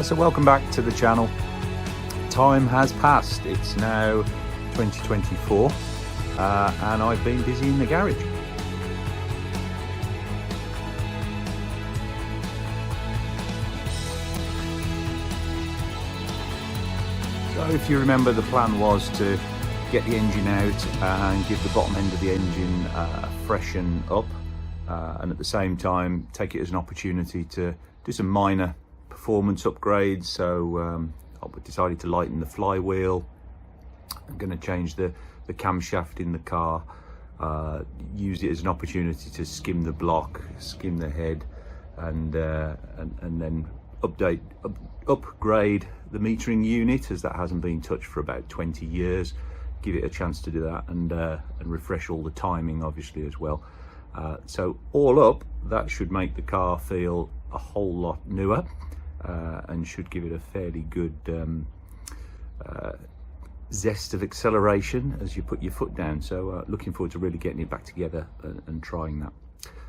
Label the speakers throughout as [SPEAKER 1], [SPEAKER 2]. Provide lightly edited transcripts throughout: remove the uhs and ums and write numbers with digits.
[SPEAKER 1] So welcome back to the channel. Time has passed. It's now 2024 and I've been busy in the garage. So if you remember, the plan was to get the engine out and give the bottom end of the engine a freshen up and at the same time take it as an opportunity to do some minor performance upgrades. So I decided to lighten the flywheel. I'm going to change the camshaft in the car, use it as an opportunity to skim the block, skim the head, and then upgrade the metering unit, as that hasn't been touched for about 20 years. Give it a chance to do that and refresh all the timing obviously as well. So all up, that should make the car feel a whole lot newer and should give it a fairly good zest of acceleration as you put your foot down. So looking forward to really getting it back together and trying that.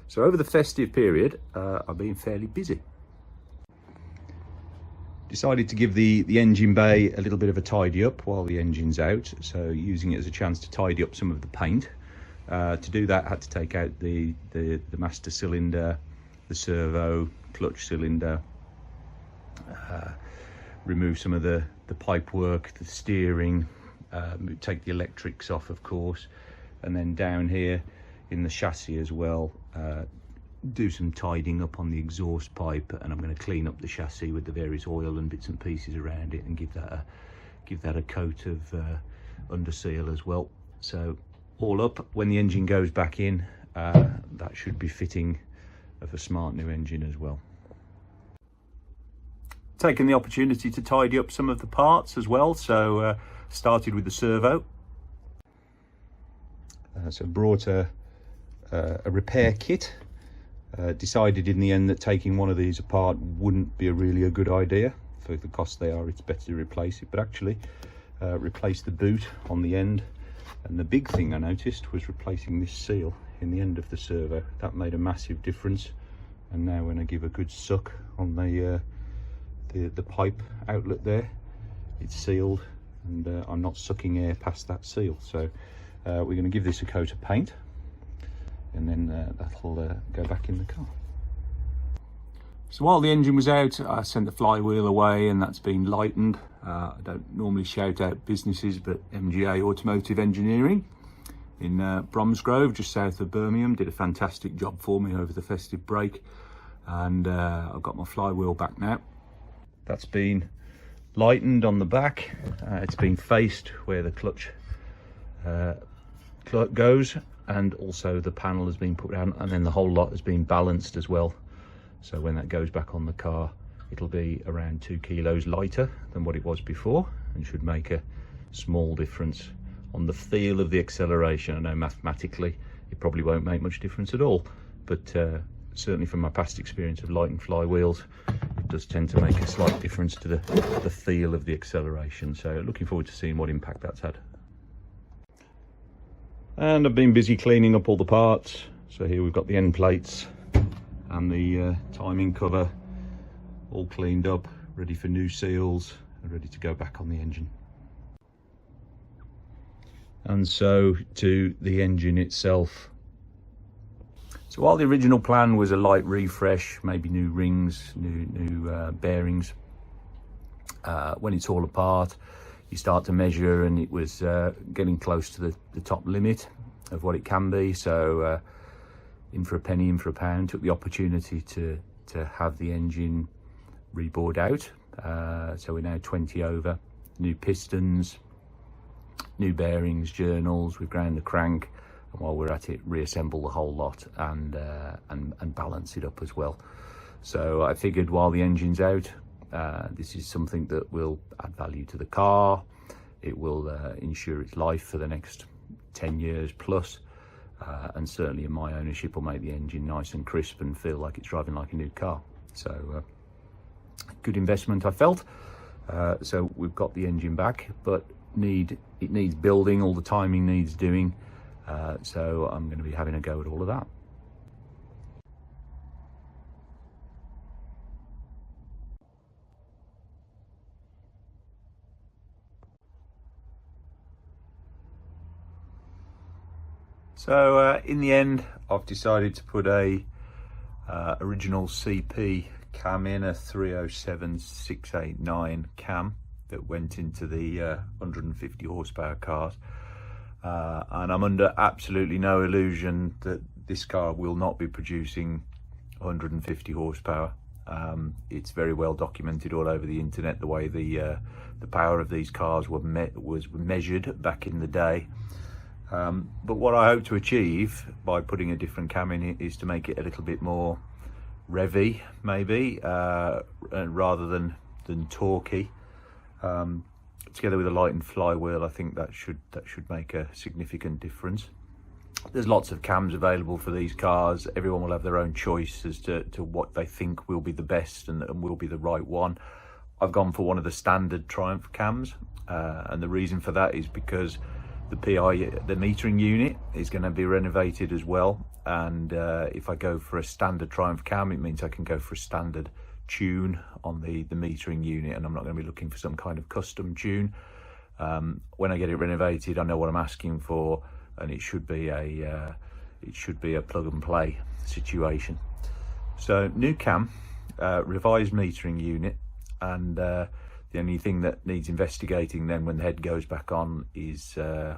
[SPEAKER 1] So over the festive period, I've been fairly busy. Decided to give the engine bay a little bit of a tidy up while the engine's out, so using it as a chance to tidy up some of the paint. To do that, I had to take out the master cylinder, the servo, clutch cylinder, remove some of the pipe work, the steering, take the electrics off of course, and then down here in the chassis as well, do some tidying up on the exhaust pipe, and I'm going to clean up the chassis with the various oil and bits and pieces around it and give that a coat of under seal as well. So all up, when the engine goes back in, that should be fitting of a smart new engine as well. Taking the opportunity to tidy up some of the parts as well, so started with the servo. So brought a repair kit. Decided in the end that taking one of these apart wouldn't be really a good idea. For the cost they are, it's better to replace it, but actually replace the boot on the end. And the big thing I noticed was replacing this seal in the end of the servo. That made a massive difference. And now when I give a good suck on the pipe outlet there, it's sealed, and I'm not sucking air past that seal. So we're going to give this a coat of paint, and then that'll go back in the car. So while the engine was out, I sent the flywheel away, and that's been lightened. I don't normally shout out businesses, but MGA Automotive Engineering in Bromsgrove, just south of Birmingham, did a fantastic job for me over the festive break, and I've got my flywheel back now. That's been lightened on the back. It's been faced where the clutch goes, and also the panel has been put down, and then the whole lot has been balanced as well. So when that goes back on the car, it'll be around 2 kilos lighter than what it was before, and should make a small difference on the feel of the acceleration. I know mathematically it probably won't make much difference at all, but certainly from my past experience of lightened flywheels, it does tend to make a slight difference to the feel of the acceleration. So looking forward to seeing what impact that's had. And I've been busy cleaning up all the parts. So here we've got the end plates and the timing cover all cleaned up, ready for new seals and ready to go back on the engine. And so to the engine itself. So while the original plan was a light refresh, maybe new rings, new bearings, when it's all apart, you start to measure, and it was getting close to the top limit of what it can be. So in for a penny, in for a pound, took the opportunity to have the engine rebored out. So we're now 20 over, new pistons, new bearings, journals, we've ground the crank, and while we're at it, reassemble the whole lot and balance it up as well. So I figured while the engine's out, this is something that will add value to the car. It will ensure its life for the next 10 years plus, and certainly in my ownership will make the engine nice and crisp and feel like it's driving like a new car. So good investment, I felt. So we've got the engine back, but it needs building, all the timing needs doing. So I'm going to be having a go at all of that. So in the end, I've decided to put a original CP cam in, a 307-689 cam that went into the 150 horsepower cars, and I'm under absolutely no illusion that this car will not be producing 150 horsepower. It's very well documented all over the internet the way the power of these cars was measured back in the day. But what I hope to achieve by putting a different cam in it is to make it a little bit more revvy, maybe, rather than torquey. Together with a lightened flywheel, I think that should make a significant difference. There's lots of cams available for these cars. Everyone will have their own choice as to what they think will be the best and will be the right one. I've gone for one of the standard Triumph cams, and the reason for that is because the metering unit is going to be renovated as well, and if I go for a standard Triumph cam, it means I can go for a standard tune on the metering unit, and I'm not going to be looking for some kind of custom tune. When I get it renovated, I know what I'm asking for, and it should be a plug and play situation. So new cam, revised metering unit, and the only thing that needs investigating then when the head goes back on is the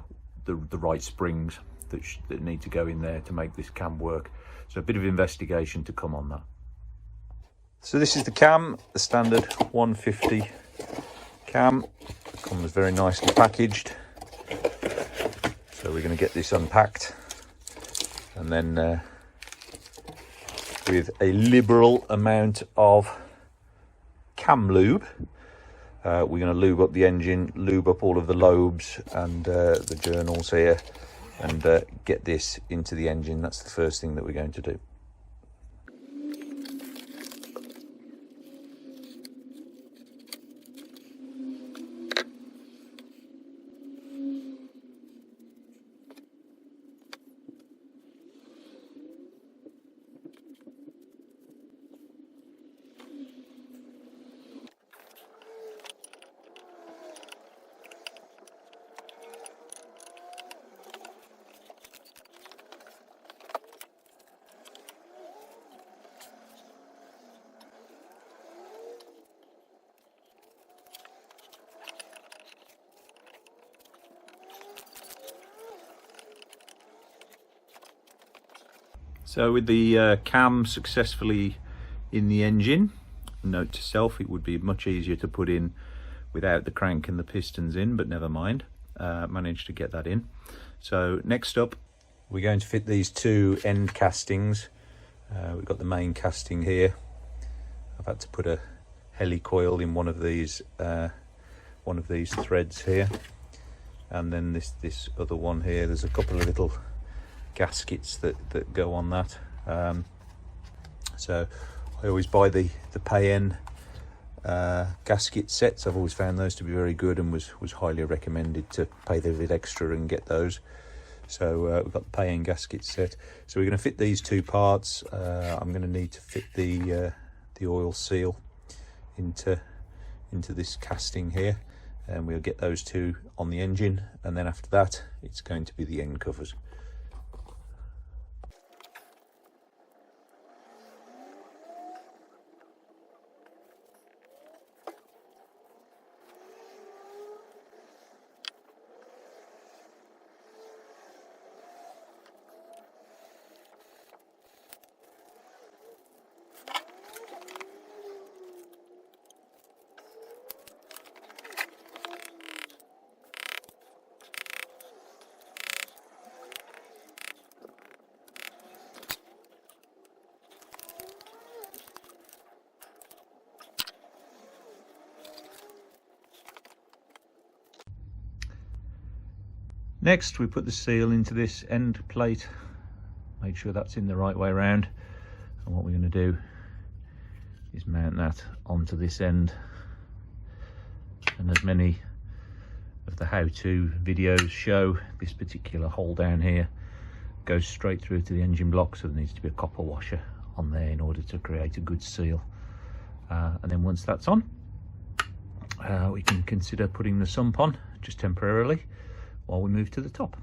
[SPEAKER 1] right springs that need to go in there to make this cam work. So a bit of investigation to come on that. So this is the cam, the standard 150 cam. Comes very nicely packaged. So we're going to get this unpacked, and then with a liberal amount of cam lube, we're going to lube up the engine, lube up all of the lobes and the journals here, and get this into the engine. That's the first thing that we're going to do. So with the cam successfully in the engine, note to self, it would be much easier to put in without the crank and the pistons in, but never mind, managed to get that in. So next up, we're going to fit these two end castings. We've got the main casting here. I've had to put a helicoil in one of these threads here, and then this other one here. There's a couple of little gaskets that go on that. So I always buy the pay-in gasket sets. I've always found those to be very good, and was highly recommended to pay the bit extra and get those. So we've got the pay-in gasket set. So we're going to fit these two parts. I'm going to need to fit the oil seal into this casting here, and we'll get those two on the engine, and then after that it's going to be the end covers. Next, we put the seal into this end plate, make sure that's in the right way around, and what we're going to do is mount that onto this end. And as many of the how-to videos show, this particular hole down here goes straight through to the engine block, so there needs to be a copper washer on there in order to create a good seal. And then once that's on, we can consider putting the sump on just temporarily while we move to the top.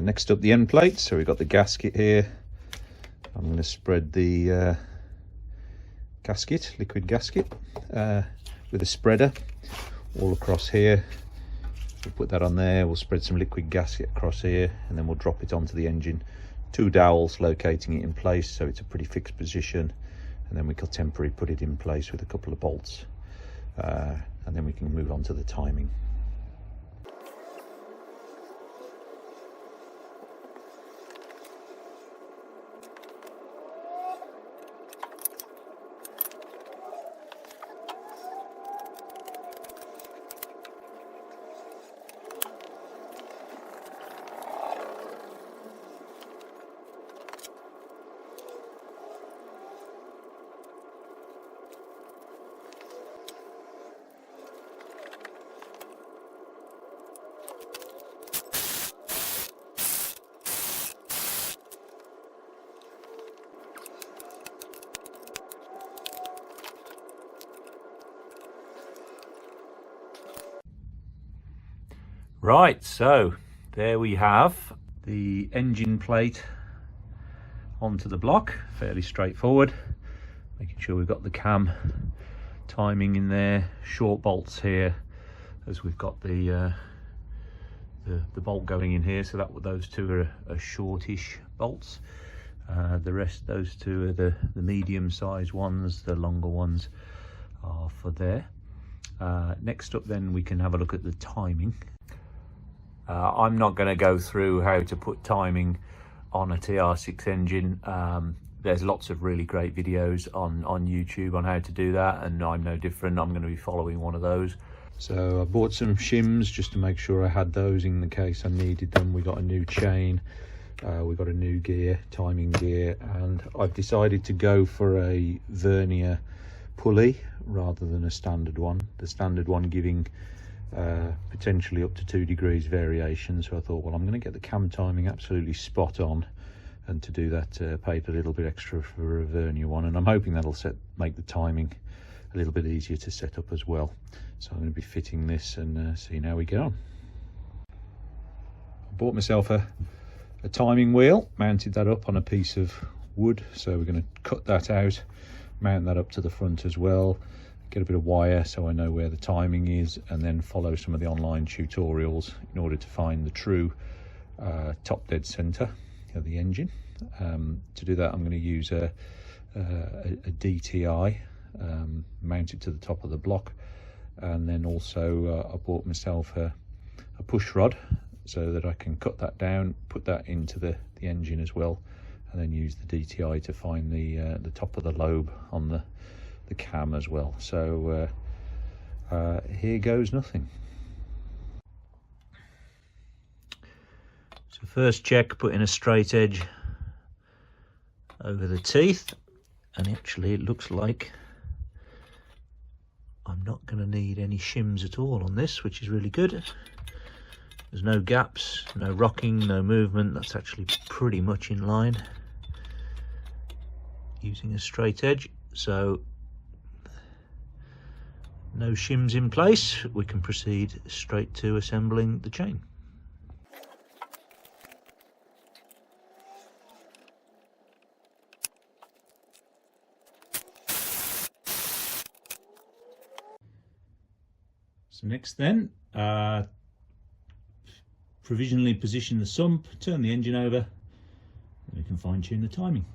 [SPEAKER 2] Next up, the end plate. So we've got the gasket here. I'm going to spread the gasket, liquid gasket, with a spreader all across here. We'll put that on there. We'll spread some liquid gasket across here, and then we'll drop it onto the engine. 2 dowels locating it in place, so it's a pretty fixed position, and then we can temporarily put it in place with a couple of bolts, and then we can move on to the timing.
[SPEAKER 1] Right, so there we have the engine plate onto the block. Fairly straightforward. Making sure we've got the cam timing in there. Short bolts here, as we've got the bolt going in here. So those two are shortish bolts. The rest, those two are the medium-sized ones. The longer ones are for there. Next up, then we can have a look at the timing. I'm not going to go through how to put timing on a TR6 engine. There's lots of really great videos on YouTube on how to do that, and I'm no different. I'm going to be following one of those.
[SPEAKER 2] So I bought some shims just to make sure I had those in the case I needed them. We got a new chain, we got a new gear, timing gear, and I've decided to go for a vernier pulley rather than a standard one. The standard one giving potentially up to 2 degrees variation. So I thought, well, I'm going to get the cam timing absolutely spot on, and to do that paid a little bit extra for a vernier one, and I'm hoping that'll make the timing a little bit easier to set up as well. So I'm going to be fitting this and seeing how we get on. I bought myself a timing wheel, mounted that up on a piece of wood, so we're going to cut that out, mount that up to the front as well, get a bit of wire so I know where the timing is, and then follow some of the online tutorials in order to find the true top dead center of the engine. To do that, I'm going to use a DTI mounted to the top of the block, and then also I bought myself a push rod so that I can cut that down, put that into the engine as well, and then use the DTI to find the top of the lobe on the cam as well. So here goes nothing.
[SPEAKER 1] So first check, putting a straight edge over the teeth, and actually it looks like I'm not going to need any shims at all on this, which is really good. There's no gaps, no rocking, no movement. That's actually pretty much in line using a straight edge. So no shims in place, we can proceed straight to assembling the chain. So next then, provisionally position the sump, turn the engine over, and we can fine tune the timing.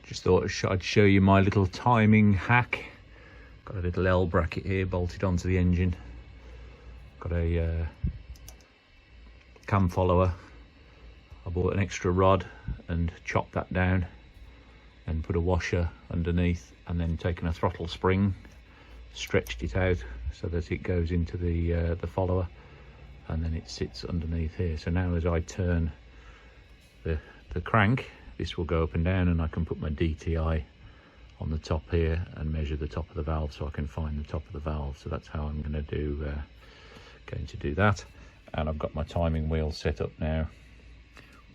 [SPEAKER 1] Just thought I'd show you my little timing hack. Got a little L bracket here bolted onto the engine. Got a cam follower. I bought an extra rod and chopped that down and put a washer underneath, and then taken a throttle spring, stretched it out so that it goes into the follower, and then it sits underneath here. So now as I turn the crank, this will go up and down, and I can put my DTI on the top here and measure the top of the valve so I can find the top of the valve. So that's how I'm going to do that. And I've got my timing wheel set up now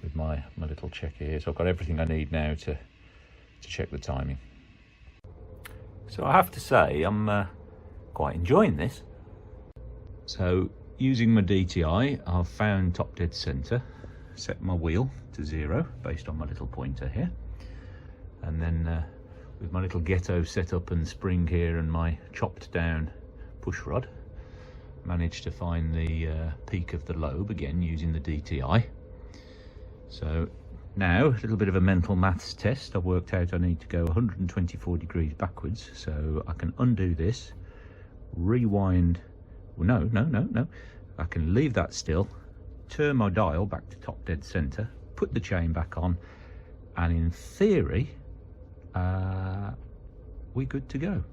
[SPEAKER 1] with my little checker here. So I've got everything I need now to check the timing. So I have to say I'm quite enjoying this. So using my DTI, I've found top dead center, set my wheel to 0 based on my little pointer here, and then with my little ghetto setup and spring here and my chopped down push rod, managed to find the peak of the lobe again using the DTI. So now a little bit of a mental maths test. I've worked out I need to go 124 degrees backwards, so I can undo this, rewind. Well, no, I can leave that still, turn my dial back to top dead center, put the chain back on, and in theory we're good to go.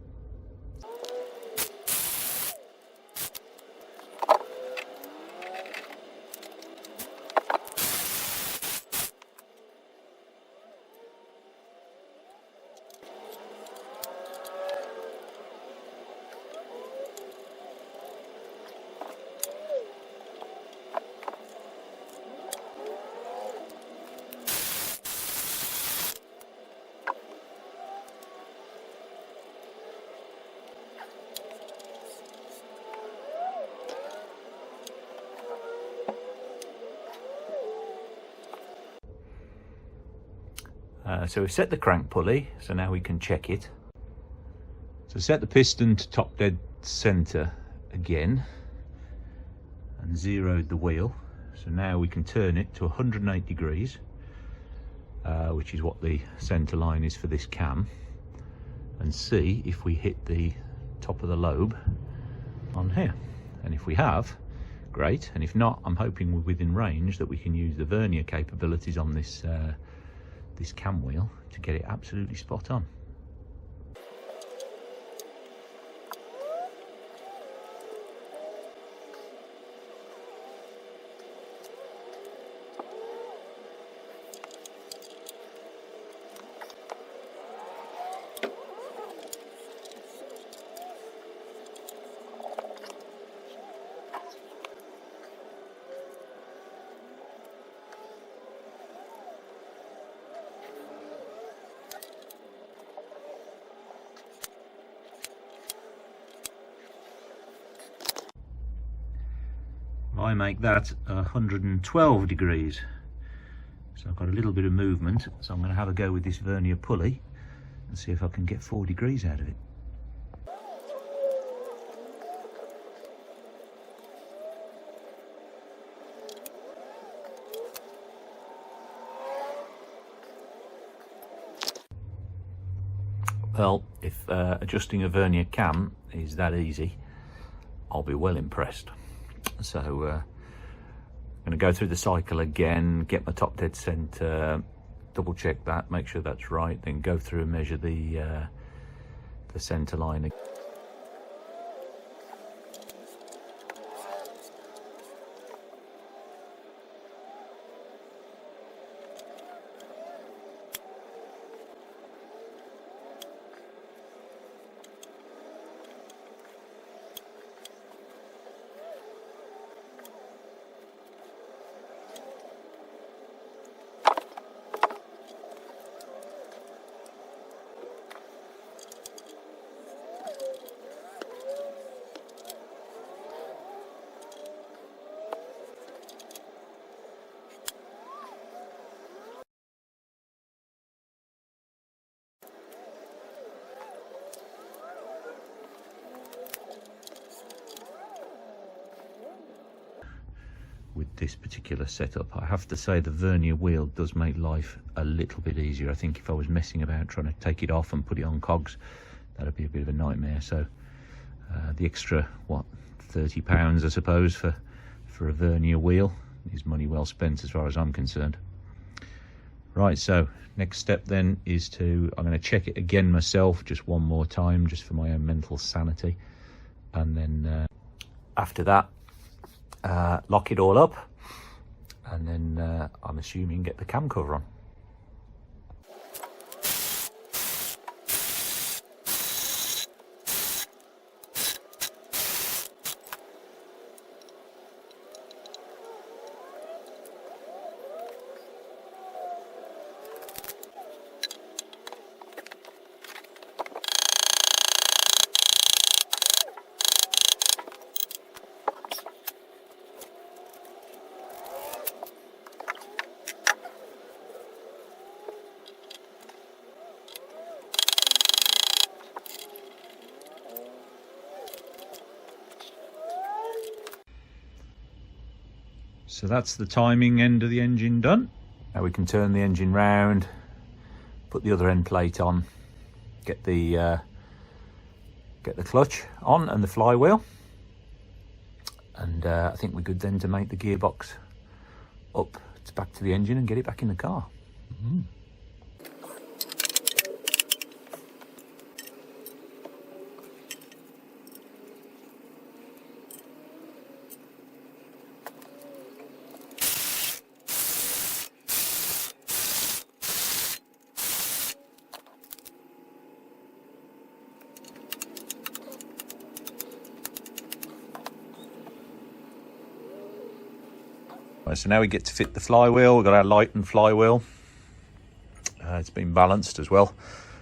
[SPEAKER 1] So we've set the crank pulley, so now we can check it. So set the piston to top dead center again and zeroed the wheel. So now we can turn it to 108 degrees, which is what the center line is for this cam, and see if we hit the top of the lobe on here. And if we have, great. And if not, I'm hoping we're within range that we can use the vernier capabilities on this this cam wheel to get it absolutely spot on. I make that 112 degrees, so I've got a little bit of movement, so I'm going to have a go with this vernier pulley and see if I can get 4 degrees out of it. Well, if adjusting a vernier cam is that easy, I'll be well impressed. So I'm going to go through the cycle again, get my top dead center, double check that, make sure that's right, then go through and measure the center line again. With this particular setup, I have to say the vernier wheel does make life a little bit easier. I think if I was messing about trying to take it off and put it on cogs, that'd be a bit of a nightmare. So the extra, what, £30 I suppose for a vernier wheel is money well spent as far as I'm concerned. Right, so next step then is I'm going to check it again myself just one more time, just for my own mental sanity, and then after that lock it all up, and then I'm assuming get the cam cover on.
[SPEAKER 2] So that's the timing end of the engine done.
[SPEAKER 1] Now we can turn the engine round, put the other end plate on, get the clutch on and the flywheel, and I think we're good then to make the gearbox up back to the engine and get it back in the car. Right, so now we get to fit the flywheel. We've got our lightened flywheel. It's been balanced as well.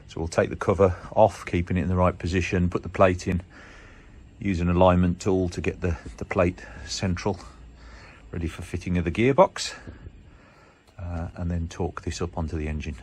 [SPEAKER 1] So we'll take the cover off, keeping it in the right position, put the plate in, use an alignment tool to get the plate central, ready for fitting of the gearbox, and then torque this up onto the engine.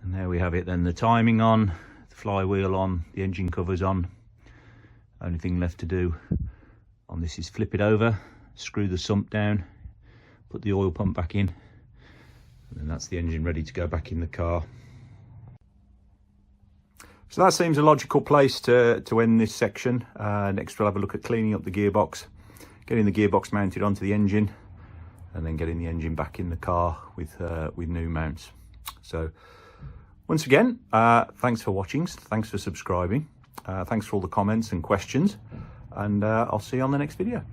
[SPEAKER 1] And there we have it then, the timing on, the flywheel on, the engine covers on. Only thing left to do on this is flip it over, screw the sump down, put the oil pump back in, and then that's the engine ready to go back in the car. So that seems a logical place to end this section. Next we'll have a look at cleaning up the gearbox, getting the gearbox mounted onto the engine, and then getting the engine back in the car with new mounts. So once again, thanks for watching, thanks for subscribing, thanks for all the comments and questions, and I'll see you on the next video.